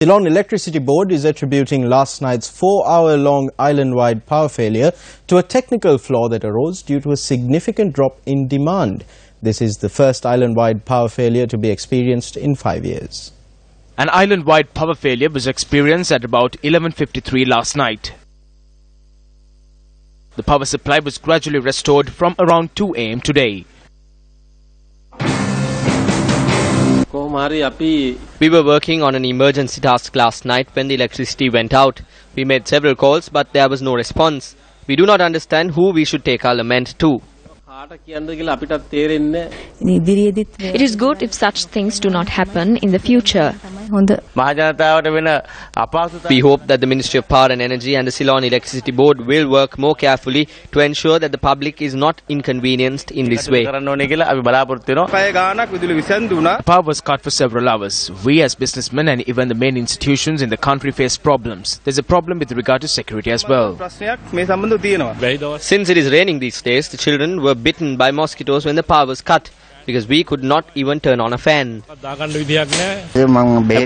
Ceylon Electricity Board is attributing last night's 4-hour-long island-wide power failure to a technical flaw that arose due to a significant drop in demand. This is the first island-wide power failure to be experienced in 5 years. An island-wide power failure was experienced at about 11:53 last night. The power supply was gradually restored from around 2 a.m. today. We were working on an emergency task last night when the electricity went out. We made several calls, but there was no response. We do not understand who we should take our lament to. It is good if such things do not happen in the future. We hope that the Ministry of Power and Energy and the Ceylon Electricity Board will work more carefully to ensure that the public is not inconvenienced in this way. The power was cut for several hours. We as businessmen and even the main institutions in the country face problems. There's a problem with regard to security as well. Since it is raining these days, the children were bitten by mosquitoes when the power was cut, because we could not even turn on a fan. I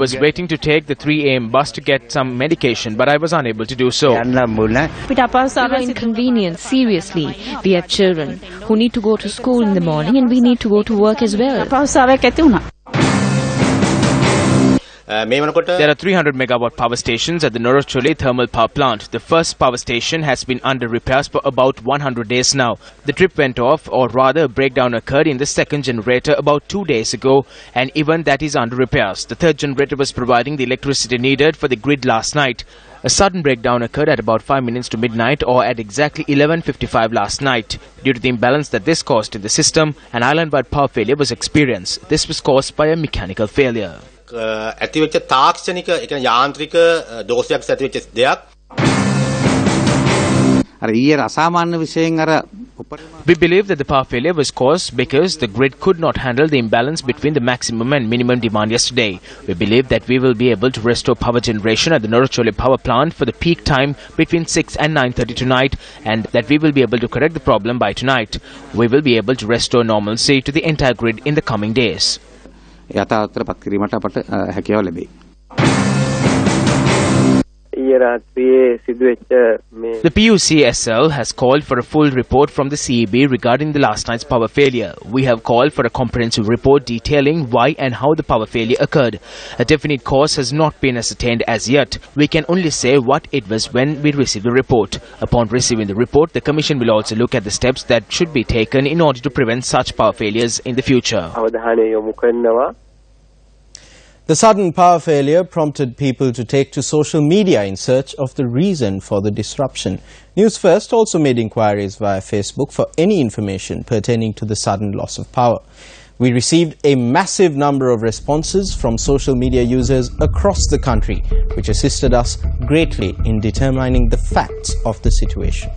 was waiting to take the 3 a.m. bus to get some medication, but I was unable to do so. We were inconvenienced, seriously. We have children who need to go to school in the morning and we need to go to work as well. There are 300 megawatt power stations at the Norochole thermal power plant. The first power station has been under repairs for about 100 days now. The trip went off, or rather a breakdown occurred in the second generator about 2 days ago, and even that is under repairs. The third generator was providing the electricity needed for the grid last night. A sudden breakdown occurred at about 5 minutes to midnight, or at exactly 11:55 last night. Due to the imbalance that this caused in the system, an island-wide power failure was experienced. This was caused by a mechanical failure. ඇතිවෙච්ච තාක්ෂණික ඒ කියන්නේ යාන්ත්‍රික දෝෂයක් ඇතිවෙච්ච දෙයක්. We believe that the power failure was caused because the grid could not handle the imbalance between the maximum and minimum demand yesterday. We believe that we will be able to restore power generation at the Norochole power plant for the peak time between 6 and 9:30 tonight, and that we will be able to correct the problem by tonight. We will be able to restore normalcy to the entire grid in the coming days. The PUCSL has called for a full report from the CEB regarding the last night's power failure. We have called for a comprehensive report detailing why and how the power failure occurred. A definite cause has not been ascertained as yet. We can only say what it was when we receive the report. Upon receiving the report, the Commission will also look at the steps that should be taken in order to prevent such power failures in the future. The sudden power failure prompted people to take to social media in search of the reason for the disruption. Newsfirst also made inquiries via Facebook for any information pertaining to the sudden loss of power. We received a massive number of responses from social media users across the country, which assisted us greatly in determining the facts of the situation.